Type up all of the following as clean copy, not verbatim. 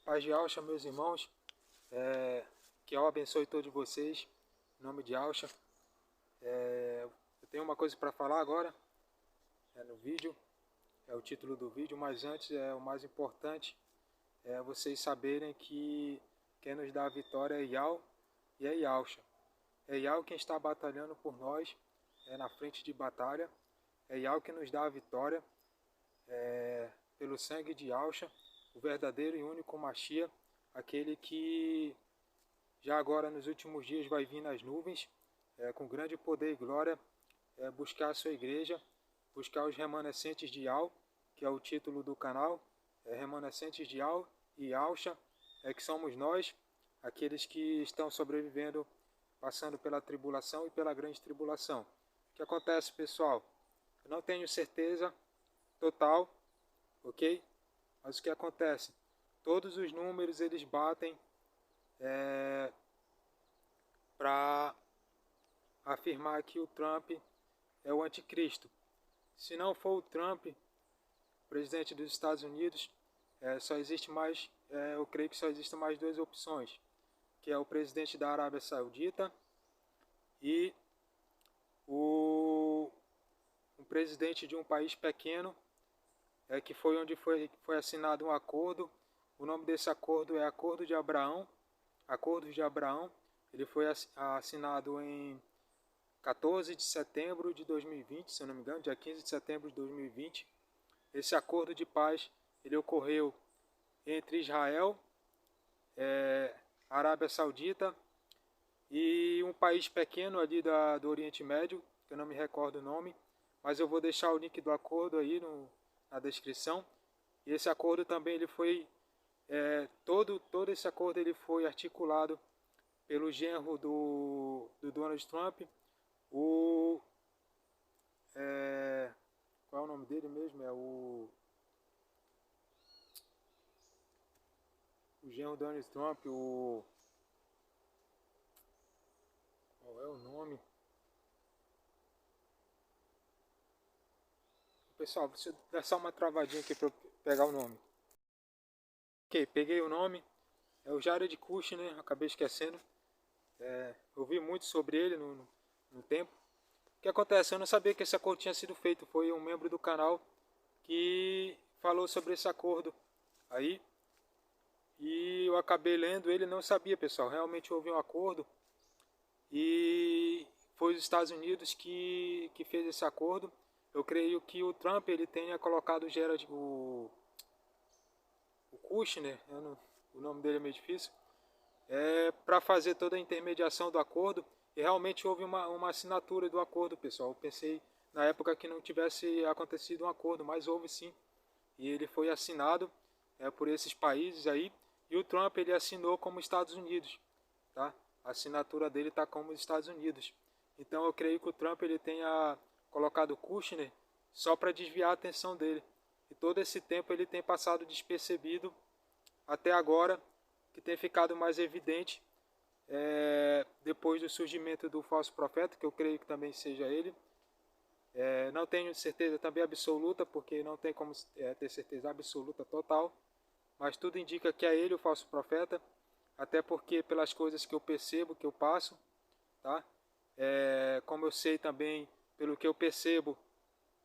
Paz de Alcha, meus irmãos, que eu abençoe todos vocês, em nome de Alcha. Eu tenho uma coisa para falar agora, no vídeo, é o título do vídeo, mas antes, o mais importante, é vocês saberem que quem nos dá a vitória é Yau e é Yalcha. É Yau quem está batalhando por nós, na frente de batalha, é Yau que nos dá a vitória, pelo sangue de Alcha, o verdadeiro e único Machia, aquele que já agora nos últimos dias vai vir nas nuvens, com grande poder e glória, buscar a sua igreja, buscar os remanescentes de Yau, que é o título do canal, remanescentes de Yau e Alcha, que somos nós, aqueles que estão sobrevivendo, passando pela tribulação e pela grande tribulação. O que acontece, pessoal? Eu não tenho certeza total, ok? Mas o que acontece? Todos os números eles batem para afirmar que o Trump é o anticristo. Se não for o Trump, presidente dos Estados Unidos, só existe mais, eu creio que só existem mais duas opções, que é o presidente da Arábia Saudita e um presidente de um país pequeno, que foi onde foi assinado um acordo. O nome desse acordo é Acordo de Abraão. Acordo de Abraão. Ele foi assinado em 14 de setembro de 2020, se eu não me engano, dia 15 de setembro de 2020. Esse acordo de paz ele ocorreu entre Israel, Arábia Saudita e um país pequeno ali do Oriente Médio, que eu não me recordo o nome, mas eu vou deixar o link do acordo aí na descrição. E esse acordo também ele foi todo esse acordo ele foi articulado pelo genro do Donald Trump, qual é o nome dele mesmo? É o genro do Donald Trump, qual é o nome? Pessoal, deixa eu dar só uma travadinha aqui para eu pegar o nome. Ok, peguei o nome. É o Jared Kushner, acabei esquecendo. Eu vi muito sobre ele no tempo. O que acontece? Eu não sabia que esse acordo tinha sido feito. Foi um membro do canal que falou sobre esse acordo aí. E eu acabei lendo ele, não sabia, pessoal. Realmente houve um acordo. E foi os Estados Unidos que fez esse acordo. Eu creio que o Trump ele tenha colocado o Kushner, o nome dele é meio difícil, para fazer toda a intermediação do acordo. E realmente houve uma assinatura do acordo, pessoal. Eu pensei na época que não tivesse acontecido um acordo, mas houve sim. E ele foi assinado por esses países aí. E o Trump ele assinou como Estados Unidos, tá? A assinatura dele está como Estados Unidos. Então eu creio que o Trump ele tenha colocado o Kushner só para desviar a atenção dele. E todo esse tempo ele tem passado despercebido até agora, que tem ficado mais evidente depois do surgimento do falso profeta, que eu creio que também seja ele. Não tenho certeza também absoluta, porque não tem como ter certeza absoluta total, mas tudo indica que é ele o falso profeta, até porque pelas coisas que eu percebo, que eu passo, tá? Como eu sei também, pelo que eu percebo,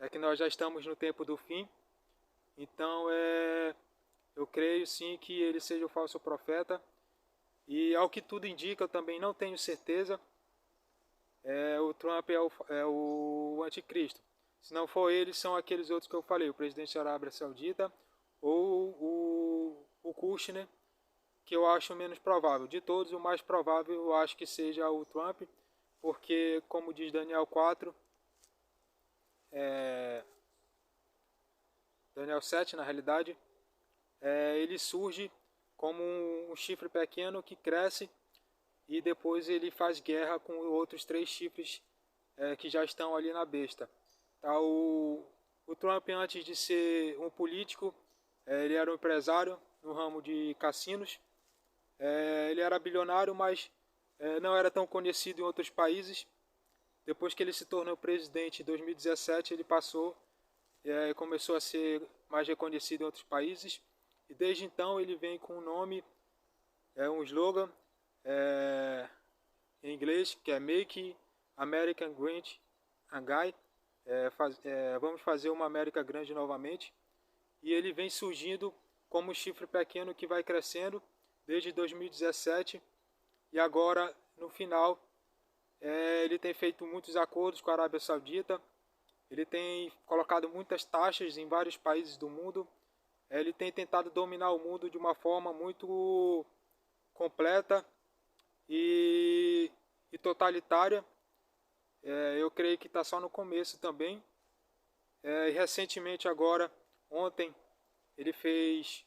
é que nós já estamos no tempo do fim. Então eu creio sim que ele seja o falso profeta. E ao que tudo indica, eu também não tenho certeza, o Trump é o anticristo. Se não for ele, são aqueles outros que eu falei, o presidente da Arábia Saudita ou o Kushner, que eu acho menos provável. De todos, o mais provável eu acho que seja o Trump, porque, como diz Daniel 4, Daniel 7, na realidade, ele surge como um chifre pequeno que cresce e depois ele faz guerra com outros três chifres que já estão ali na besta. Tá, o Trump, antes de ser um político, ele era um empresário no ramo de cassinos. Ele era bilionário, mas não era tão conhecido em outros países. Depois que ele se tornou presidente em 2017, ele passou e começou a ser mais reconhecido em outros países. e desde então ele vem com um nome, um slogan em inglês, que é Make America Great Again, vamos fazer uma América grande novamente, e ele vem surgindo como um chifre pequeno que vai crescendo desde 2017, e agora no final ele tem feito muitos acordos com a Arábia Saudita, ele tem colocado muitas taxas em vários países do mundo, ele tem tentado dominar o mundo de uma forma muito completa e totalitária. Eu creio que está só no começo também. E recentemente agora, ontem, ele fez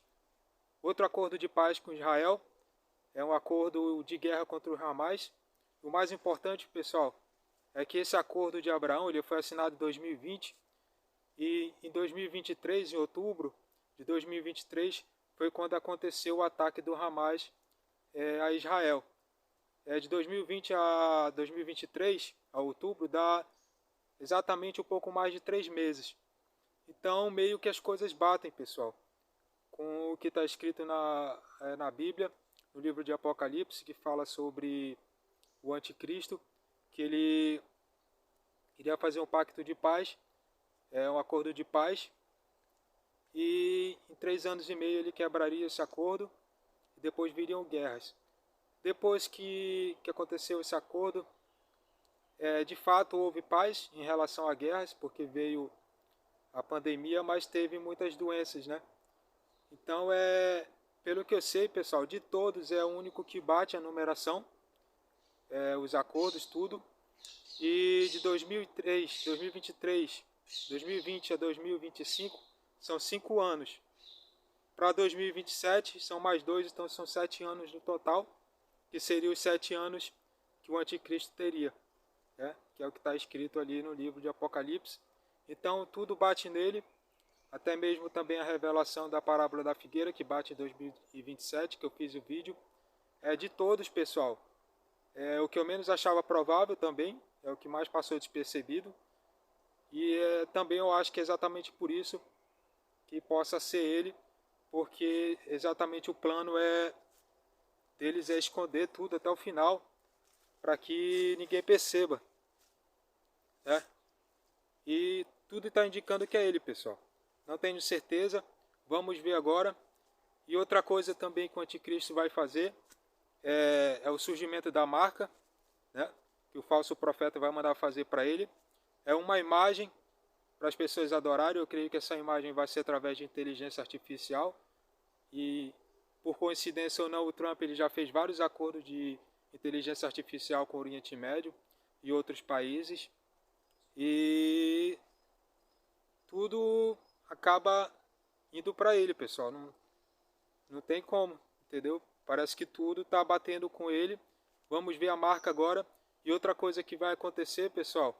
outro acordo de paz com Israel. É um acordo de guerra contra o Hamas. O mais importante, pessoal, é que esse acordo de Abraão ele foi assinado em 2020 e em 2023, em outubro de 2023, foi quando aconteceu o ataque do Hamas a Israel. De 2020 a 2023, a outubro, dá exatamente um pouco mais de 3 meses. Então, meio que as coisas batem, pessoal, com o que está escrito na Bíblia, no livro de Apocalipse, que fala sobre o anticristo, que ele iria fazer um pacto de paz, um acordo de paz, e em 3 anos e meio ele quebraria esse acordo, e depois viriam guerras. Depois que aconteceu esse acordo, de fato houve paz em relação a guerras, porque veio a pandemia, mas teve muitas doenças, né? Então, pelo que eu sei, pessoal, de todos é o único que bate a numeração, os acordos, tudo. E de 2003, 2023, 2020 a 2025 são 5 anos. Para 2027 são mais 2, então são 7 anos no total, que seriam os 7 anos que o anticristo teria, que é o que está escrito ali no livro de Apocalipse. Então tudo bate nele, até mesmo também a revelação da parábola da figueira, que bate em 2027, que eu fiz o vídeo. De todos, pessoal, o que eu menos achava provável também, é o que mais passou despercebido. E também eu acho que é exatamente por isso que possa ser ele, porque exatamente o plano deles é esconder tudo até o final, para que ninguém perceba, né? E tudo está indicando que é ele, pessoal. Não tenho certeza, vamos ver agora. E outra coisa também que o anticristo vai fazer é o surgimento da marca, né? Que o falso profeta vai mandar fazer para ele. É uma imagem para as pessoas adorarem. Eu creio que essa imagem vai ser através de inteligência artificial. E por coincidência ou não, o Trump ele já fez vários acordos de inteligência artificial com o Oriente Médio e outros países. E tudo acaba indo para ele, pessoal. Não tem como, entendeu? Parece que tudo está batendo com ele. Vamos ver a marca agora. E outra coisa que vai acontecer, pessoal,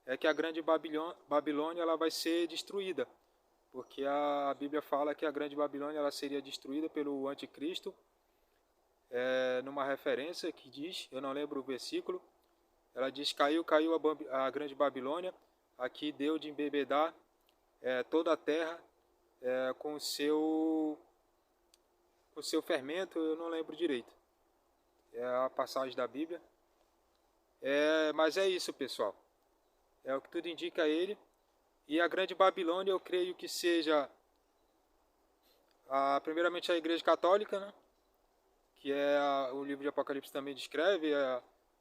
é que a grande Babilônia ela vai ser destruída. Porque a Bíblia fala que a grande Babilônia ela seria destruída pelo anticristo. Numa referência que diz, eu não lembro o versículo, ela diz: caiu a grande Babilônia, aqui deu de embebedar toda a terra com o seu fermento, eu não lembro direito. É a passagem da Bíblia. Mas é isso, pessoal. É o que tudo indica ele. E a grande Babilônia eu creio que seja primeiramente a Igreja Católica, né? Que o livro de Apocalipse também descreve,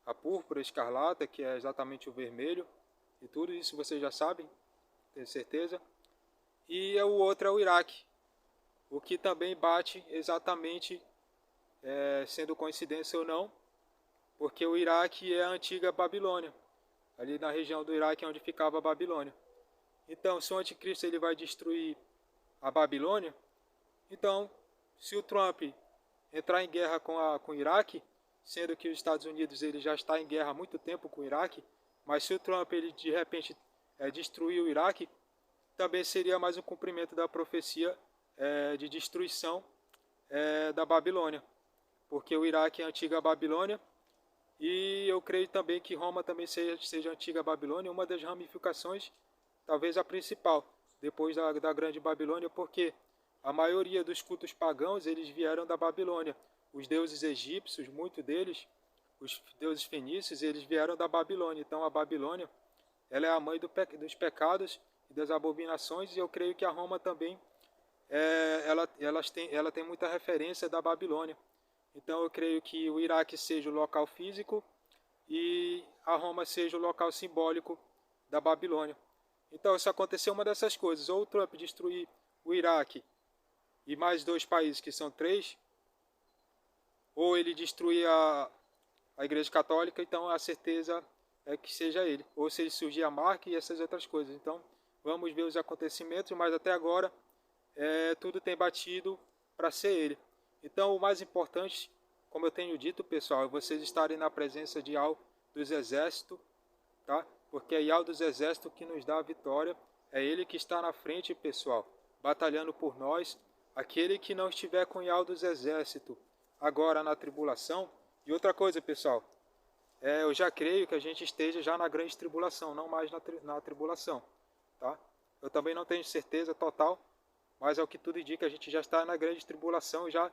a púrpura, a escarlata, que é exatamente o vermelho. E tudo isso vocês já sabem, tenho certeza. E o outro é o Iraque, o que também bate exatamente, sendo coincidência ou não, porque o Iraque é a antiga Babilônia, ali na região do Iraque é onde ficava a Babilônia. Então, se o anticristo ele vai destruir a Babilônia, então, se o Trump entrar em guerra com o Iraque, sendo que os Estados Unidos ele já está em guerra há muito tempo com o Iraque, mas se o Trump ele de repente destruir o Iraque, também seria mais um cumprimento da profecia de destruição da Babilônia, porque o Iraque é a antiga Babilônia, e eu creio também que Roma também seja a antiga Babilônia, uma das ramificações, talvez a principal, depois da grande Babilônia, porque a maioria dos cultos pagãos, eles vieram da Babilônia. Os deuses egípcios, muitos deles, os deuses fenícios, eles vieram da Babilônia. Então a Babilônia, ela é a mãe dos pecados e das abominações, e eu creio que a Roma também, ela tem muita referência da Babilônia. Então eu creio que o Iraque seja o local físico e a Roma seja o local simbólico da Babilônia. Então, se acontecer uma dessas coisas, ou o Trump destruir o Iraque e mais dois países, que são três, ou ele destruir a Igreja Católica, então a certeza é que seja ele. Ou se ele surgir a marca e essas outras coisas. Então, vamos ver os acontecimentos, mas até agora tudo tem batido para ser ele. Então, o mais importante, como eu tenho dito, pessoal, é vocês estarem na presença de Yahweh dos exércitos, tá? Porque é Yahweh dos exércitos que nos dá a vitória. É ele que está na frente, pessoal, batalhando por nós. Aquele que não estiver com Yahweh dos exércitos agora na tribulação. E outra coisa, pessoal, eu já creio que a gente esteja já na grande tribulação, não mais na tribulação, tá? Eu também não tenho certeza total, mas é o que tudo indica, a gente já está na grande tribulação, já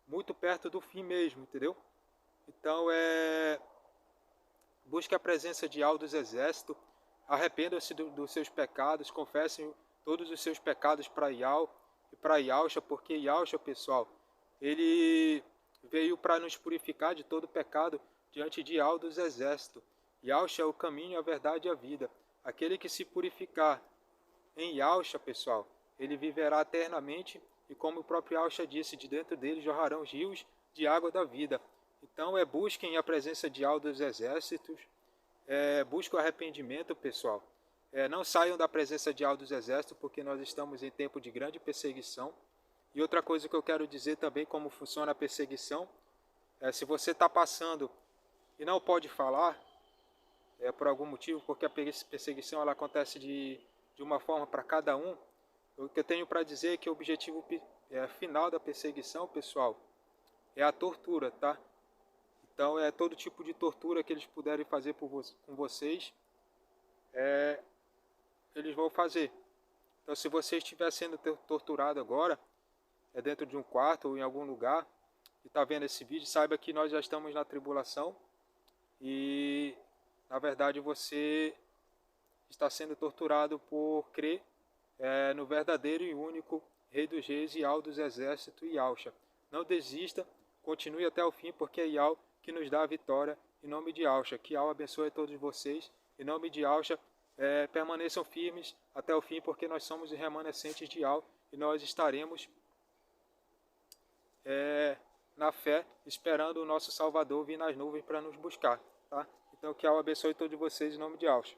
muito perto do fim mesmo, entendeu? Então, busque a presença de Yahweh dos exércitos, arrependam-se dos seus pecados, confessem todos os seus pecados para Yahweh e para Yahusha, porque Yahusha, pessoal, ele veio para nos purificar de todo pecado diante de Yahweh dos exércitos. Yahusha é o caminho, a verdade e a vida. Aquele que se purificar em Yahusha, pessoal, ele viverá eternamente, e como o próprio Yahusha disse, de dentro dele jorrarão os rios de água da vida. Então, busquem a presença de Yahweh dos exércitos, busquem o arrependimento, pessoal. Não saiam da presença de Yahweh dos exércitos, porque nós estamos em tempo de grande perseguição. E outra coisa que eu quero dizer também, como funciona a perseguição, se você está passando e não pode falar, por algum motivo, porque a perseguição ela acontece de uma forma para cada um, o que eu tenho para dizer é que o objetivo final da perseguição, pessoal, é a tortura, tá? Então, todo tipo de tortura que eles puderem fazer com vocês, eles vão fazer. Então, se você estiver sendo torturado agora, dentro de um quarto ou em algum lugar, e está vendo esse vídeo, saiba que nós já estamos na tribulação e, na verdade, você está sendo torturado por crer no verdadeiro e único Rei dos Reis e Yahweh dos exércitos, Yahusha. Não desista, continue até o fim, porque é Yahweh que nos dá a vitória, em nome de Yahusha. Que Yahweh abençoe a todos vocês, em nome de Yahusha. Permaneçam firmes até o fim, porque nós somos os remanescentes de Yahweh e nós estaremos na fé, esperando o nosso Salvador vir nas nuvens para nos buscar, tá? Então que Yahweh abençoe todos vocês em nome de Yahusha.